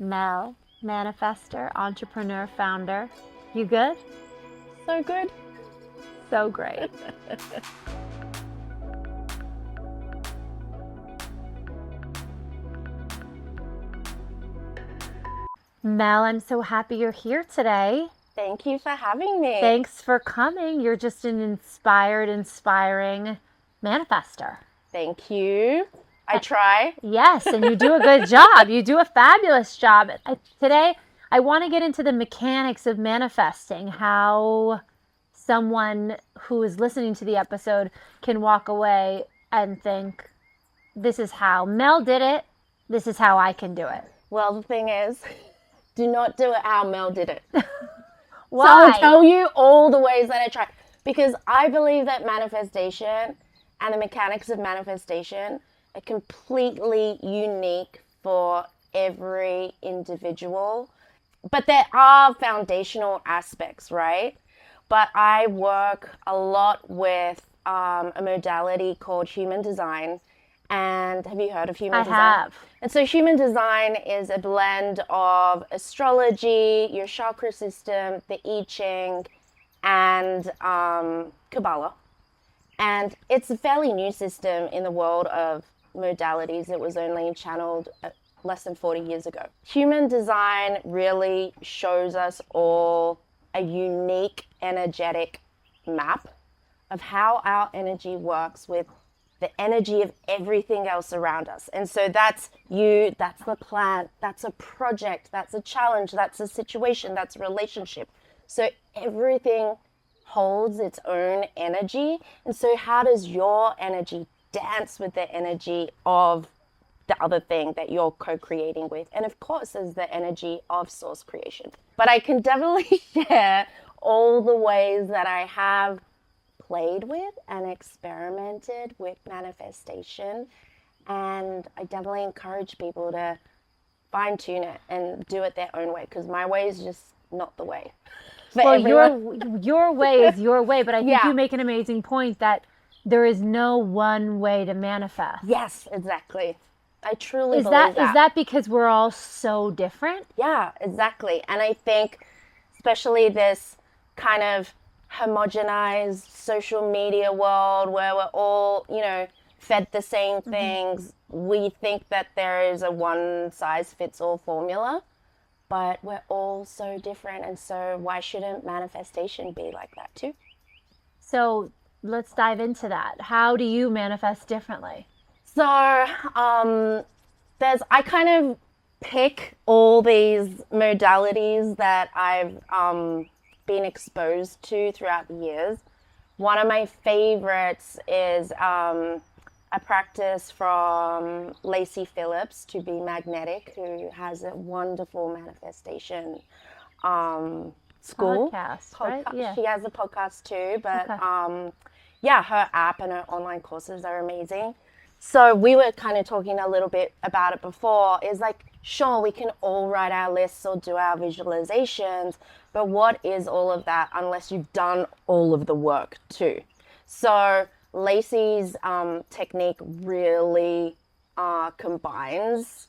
Mel, manifester, entrepreneur, founder. You good? So good. So great. Mel, I'm so happy you're here today. Thank you for having me. Thanks for coming. You're just an inspiring manifester. Thank you. I try. Yes, and you do a good job. You do a fabulous job. Today, I want to get into the mechanics of manifesting, how someone who is listening to the episode can walk away and think, this is how Mel did it. This is how I can do it. Well, the thing is, do not do it how Mel did it. Why? So I'll tell you all the ways that I try. Because I believe that manifestation and the mechanics of manifestation are completely unique for every individual. But there are foundational aspects, right? But I work a lot with a modality called human design. And have you heard of human design? I have. And so human design is a blend of astrology, your chakra system, the I Ching, and Kabbalah. And it's a fairly new system in the world of modalities. It was only channeled less than 40 years ago. Human design really shows us all a unique energetic map of how our energy works with the energy of everything else around us. And so that's you, that's the plant, that's a project, that's a challenge, that's a situation, that's a relationship. So everything holds its own energy. And so how does your energy dance with the energy of the other thing that you're co-creating with? And of course, is the energy of source creation. But I can definitely share all the ways that I have played with and experimented with manifestation, and I definitely encourage people to fine tune it and do it their own way, because my way is just not the way for everyone. Your way is your way, but I think Yeah. you make an amazing point that there is no one way to manifest. Yes, exactly. I truly Is believe that is that because we're all so different? Yeah, exactly. And I think especially this kind of homogenized social media world where we're all, fed the same things, we think that there is a one size fits all formula, but we're all so different. And so why shouldn't manifestation be like that too? So let's dive into that. How do you manifest differently? So I kind of pick all these modalities that I've been exposed to throughout the years. One of my favorites is a practice from Lacey Phillips, To Be Magnetic, who has a wonderful manifestation school. Podcast, right? Yeah. She has a podcast too, but Okay. her app and her online courses are amazing. So we were kind of talking a little bit about it before, is like, sure, we can all write our lists or do our visualizations, but what is all of that unless you've done all of the work too? So Lacey's technique really combines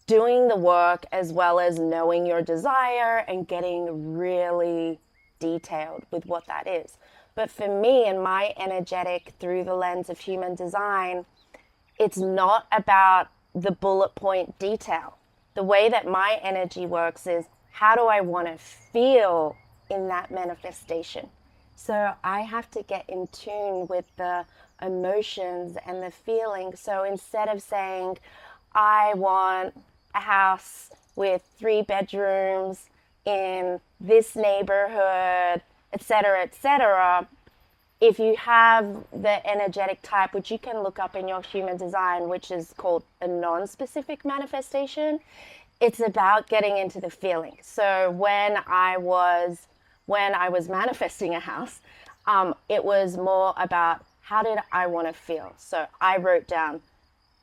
doing the work as well as knowing your desire and getting really detailed with what that is. But for me and my energetic through the lens of human design, it's not about the bullet point detail. The way that my energy works is, how do I want to feel in that manifestation? So I have to get in tune with the emotions and the feelings. So instead of saying, I want a house with 3 bedrooms in this neighborhood, etc., if you have the energetic type, which you can look up in your human design, which is called a non-specific manifestation, it's about getting into the feeling. So when I was manifesting a house, it was more about, how did I want to feel? So I wrote down,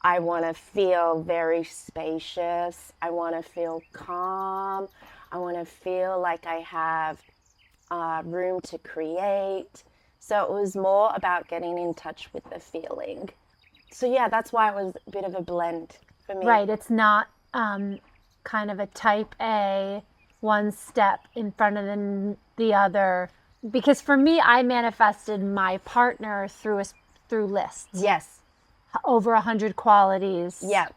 I want to feel very spacious. I want to feel calm. I want to feel like I have room to create. So it was more about getting in touch with the feeling. So yeah, that's why it was a bit of a blend for me. Right. It's not kind of a type A, one step in front of the other. Because for me, I manifested my partner through lists. Yes. Over 100 qualities. Yeah.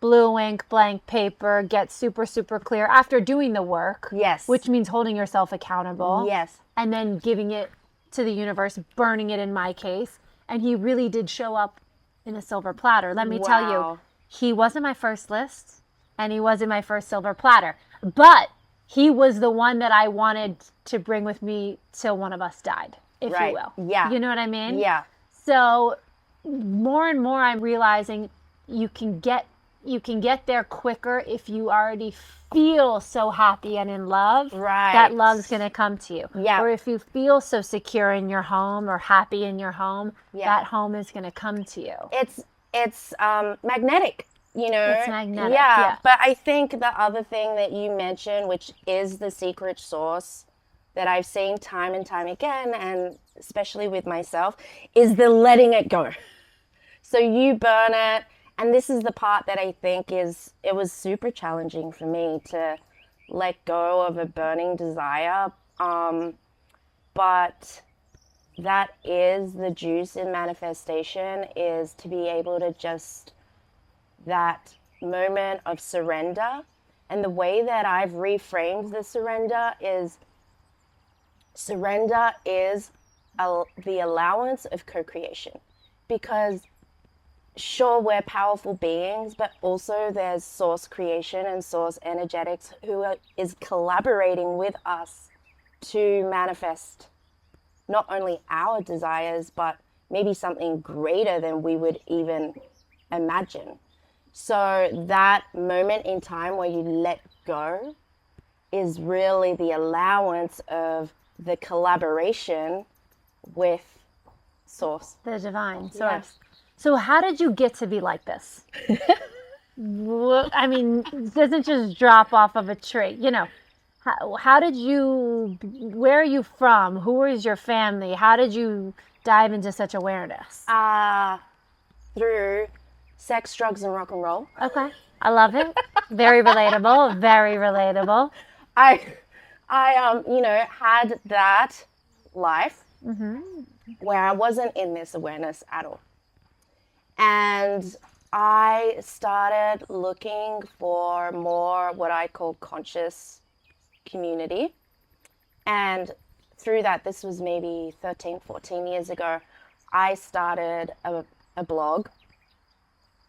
Blue ink, blank paper, get super, super clear after doing the work. Yes. Which means holding yourself accountable. Yes. And then giving it to the universe, burning it in my case. And he really did show up in a silver platter. Let me tell you, he wasn't my first list and he wasn't my first silver platter. But he was the one that I wanted to bring with me till one of us died, if you will. Yeah. You know what I mean? Yeah. So more and more I'm realizing you can get there quicker if you already feel so happy and in love. Right. That love's going to come to you. Yeah. Or if you feel so secure in your home or happy in your home, that home is going to come to you. It's magnetic, you know. It's magnetic. Yeah. But I think the other thing that you mentioned, which is the secret sauce that I've seen time and time again, and especially with myself, is the letting it go. So you burn it. And this is the part that I think it was super challenging for me to let go of a burning desire. But that is the juice in manifestation, is to be able to just, that moment of surrender. And the way that I've reframed the surrender is the allowance of co-creation. Because sure, we're powerful beings, but also there's source creation and source energetics who is collaborating with us to manifest not only our desires, but maybe something greater than we would even imagine. So that moment in time where you let go is really the allowance of the collaboration with source. The divine source. Yes. So how did you get to be like this? I mean, it doesn't just drop off of a tree. You know, how did you, where are you from? Who is your family? How did you dive into such awareness? Through sex, drugs, and rock and roll. Okay. I love it. Very relatable. Very relatable. I had that life where I wasn't in this awareness at all. And I started looking for more what I call conscious community. And through that, this was maybe 13, 14 years ago, I started a blog.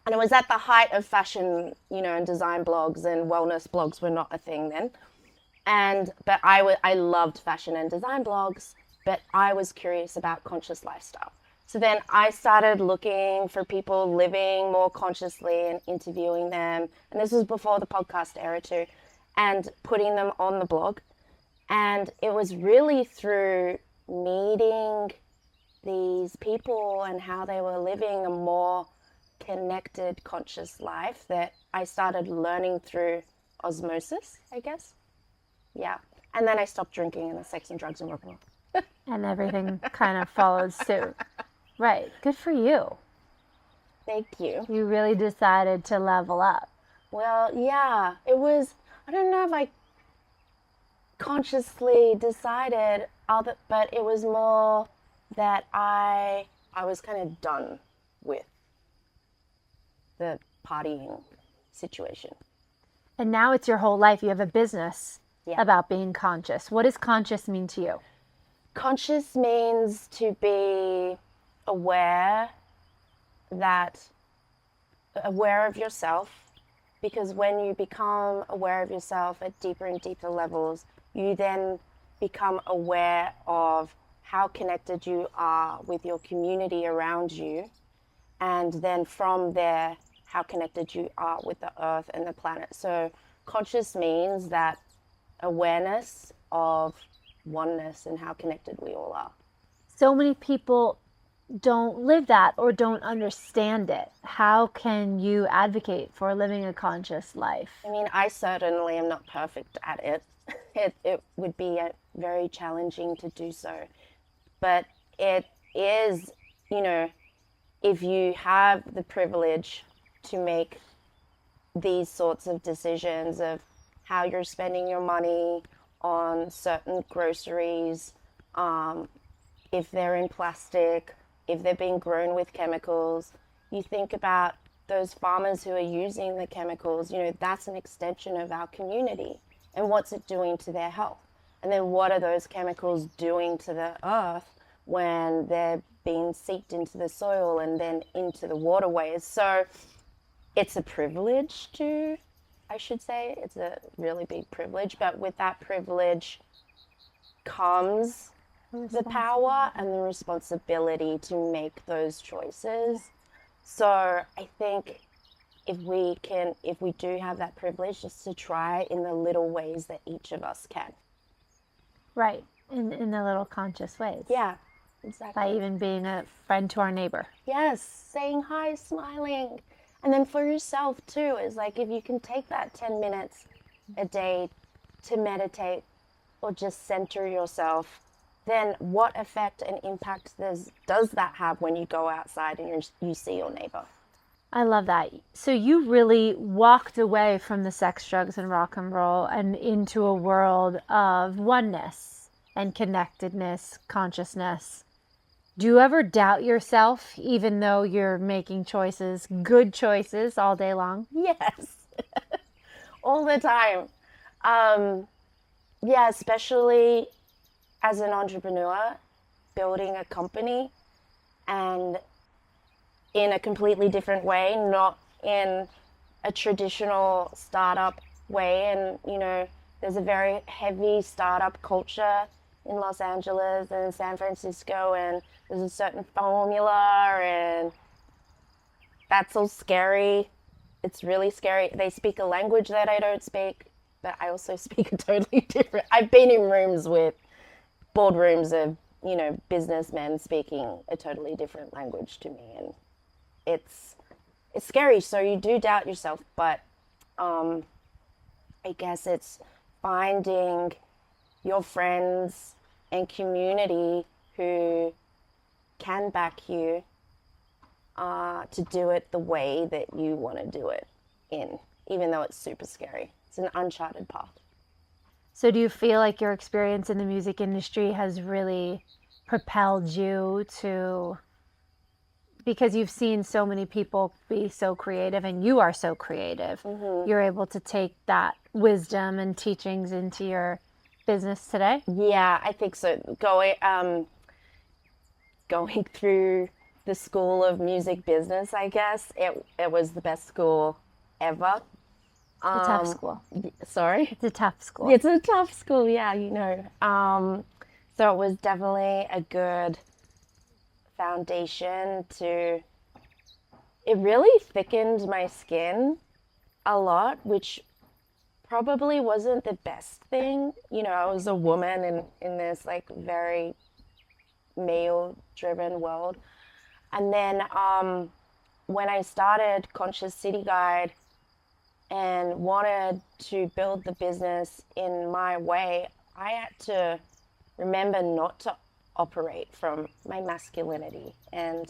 And it was at the height of fashion, and design blogs, and wellness blogs were not a thing then. But I loved fashion and design blogs, but I was curious about conscious lifestyle. So then I started looking for people living more consciously and interviewing them. And this was before the podcast era too, and putting them on the blog. And it was really through meeting these people and how they were living a more connected, conscious life that I started learning through osmosis, I guess. Yeah. And then I stopped drinking, and the sex and drugs and rock and roll. And everything kind of followed suit. Right. Good for you. Thank you. You really decided to level up. Well, yeah. It was, I don't know if I consciously decided, but it was more that I was kind of done with the partying situation. And now it's your whole life. You have a business about being conscious. What does conscious mean to you? Conscious means to be aware of yourself, because when you become aware of yourself at deeper and deeper levels, you then become aware of how connected you are with your community around you, and then from there, how connected you are with the earth and the planet. So conscious means that awareness of oneness and how connected we all are. So many people don't live that or don't understand it. How can you advocate for living a conscious life? I mean, I certainly am not perfect at it. It would be very challenging to do so. But it is, if you have the privilege to make these sorts of decisions of how you're spending your money on certain groceries, if they're in plastic, if they're being grown with chemicals. You think about those farmers who are using the chemicals, that's an extension of our community. And what's it doing to their health? And then what are those chemicals doing to the earth when they're being seeped into the soil and then into the waterways? So it's a privilege I should say, it's a really big privilege, but with that privilege comes the power and the responsibility to make those choices. So I think if we do have that privilege, just to try in the little ways that each of us can. Right. In the little conscious ways. Yeah, exactly. By even being a friend to our neighbor. Yes, saying hi, smiling. And then for yourself too, is like if you can take that 10 minutes a day to meditate or just center yourself, then what effect and impact does that have when you go outside and you see your neighbor? I love that. So you really walked away from the sex, drugs, and rock and roll and into a world of oneness and connectedness, consciousness. Do you ever doubt yourself, even though you're making choices, good choices all day long? Yes, all the time. Yeah, especially as an entrepreneur, building a company and in a completely different way, not in a traditional startup way. And, there's a very heavy startup culture in Los Angeles and San Francisco, and there's a certain formula, and that's all scary. It's really scary. They speak a language that I don't speak, but I also speak a totally different. I've been in boardrooms of, businessmen speaking a totally different language to me, and it's scary. So you do doubt yourself, but I guess it's finding your friends and community who can back you to do it the way that you want to do it even though it's super scary. It's an uncharted path. So do you feel like your experience in the music industry has really propelled you to, because you've seen so many people be so creative and you are so creative, you're able to take that wisdom and teachings into your business today? Yeah, I think so. Going through the school of music business, I guess, it was the best school ever. It's a tough school. Sorry? It's a tough school. It's a tough school, yeah, So it was definitely a good foundation it really thickened my skin a lot, which probably wasn't the best thing. I was a woman in this like very male driven world. And then when I started Conscious City Guide and wanted to build the business in my way, I had to remember not to operate from my masculinity, and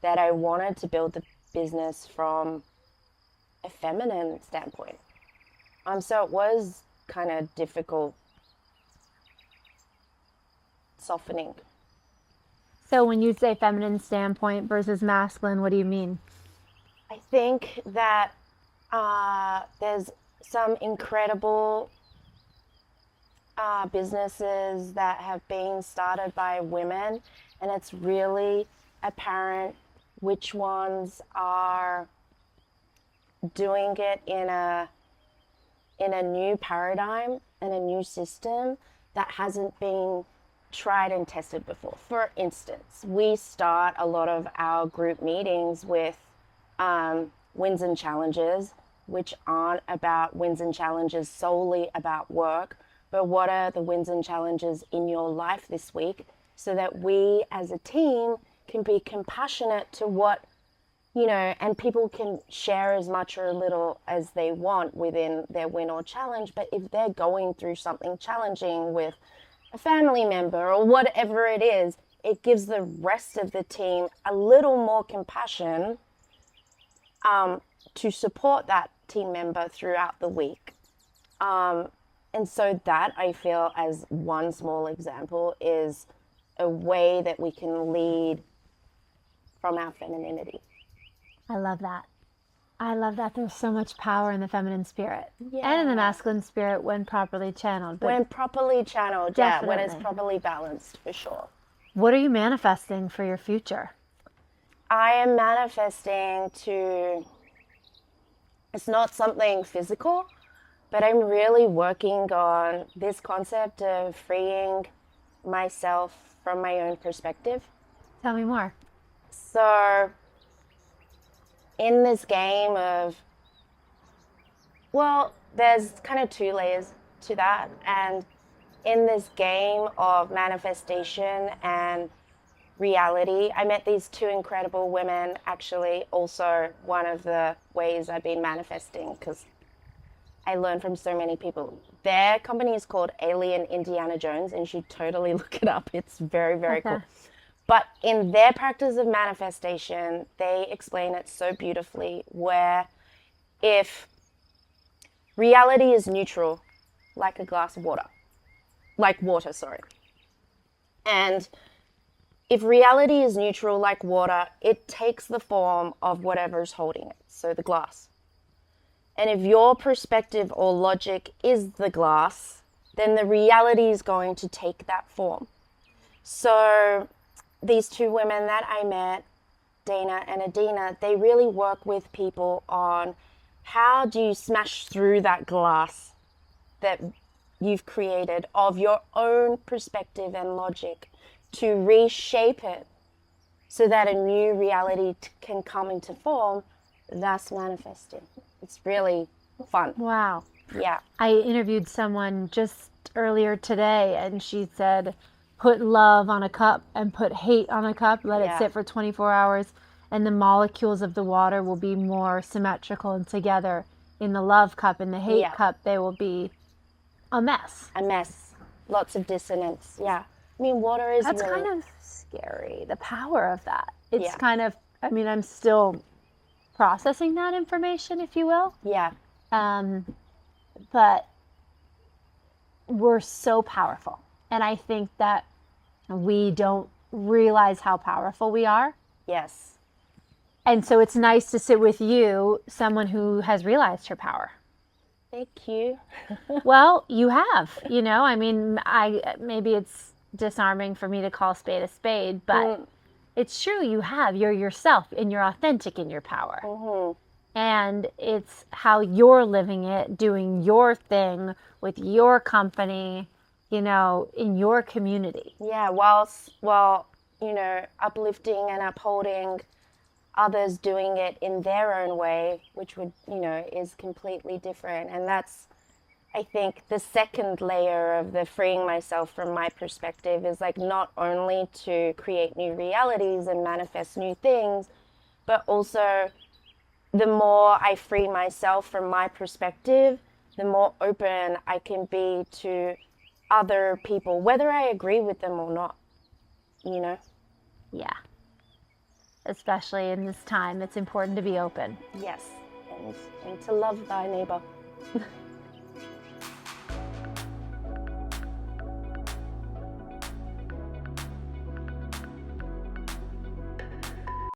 that I wanted to build the business from a feminine standpoint. So it was kind of difficult softening. So when you say feminine standpoint versus masculine, what do you mean? I think that there's some incredible businesses that have been started by women, and it's really apparent which ones are doing it in a new paradigm and a new system that hasn't been tried and tested before. For instance, we start a lot of our group meetings with wins and challenges, which aren't about wins and challenges solely about work, but what are the wins and challenges in your life this week, so that we as a team can be compassionate to what, and people can share as much or little as they want within their win or challenge. But if they're going through something challenging with a family member or whatever it is, it gives the rest of the team a little more compassion to support that team member throughout the week. And so that, I feel, as one small example, is a way that we can lead from our femininity. I love that. I love that. There's so much power in the feminine spirit and in Yeah. the masculine spirit when properly channeled. But When properly channeled, yeah, when it's Definitely. properly balanced, for sure. what are you manifesting for your future? I am manifesting to, it's not something physical, but I'm really working on this concept of freeing myself from my own perspective. Tell me more. So, in this game of, well, there's kind of two layers to that. And in this game of manifestation and reality, I met these two incredible women, actually, also one of the ways I've been manifesting, because I learned from so many people. Their company is called Alien Indiana Jones, and you should totally look it up. It's very, very Okay. cool. But in their practice of manifestation, they explain it so beautifully, where if reality is neutral, like a glass of water, sorry. And if reality is neutral like water, it takes the form of whatever's holding it, so the glass. And if your perspective or logic is the glass, then the reality is going to take that form. So these two women that I met, Dana and Adina, they really work with people on how do you smash through that glass that you've created of your own perspective and logic to reshape it so that a new reality can come into form, thus manifesting. It's really fun. Wow. Yeah. I interviewed someone just earlier today, and she said, put love on a cup and put hate on a cup, let it sit for 24 hours, and the molecules of the water will be more symmetrical and together. In the love cup, in the hate cup, they will be a mess. A mess. Lots of dissonance. Yeah. I mean, water is That's really... kind of scary, the power of that. It's Yeah. kind of, I mean, I'm still processing that information, if you will. Yeah. But we're so powerful. And I think that we don't realize how powerful we are. Yes. And so it's nice to sit with you, someone who has realized her power. Thank you. Well, you have, I mean, maybe it's disarming for me to call spade a spade, but it's true, you have. You're yourself and you're authentic in your power. Mm-hmm. And it's how you're living it, doing your thing with your company, in your community. Yeah, while uplifting and upholding others doing it in their own way, which would, is completely different. And that's, I think, the second layer of the freeing myself from my perspective is like not only to create new realities and manifest new things, but also the more I free myself from my perspective, the more open I can be to other people, whether I agree with them or not, Yeah. Especially in this time, it's important to be open. Yes, and to love thy neighbor.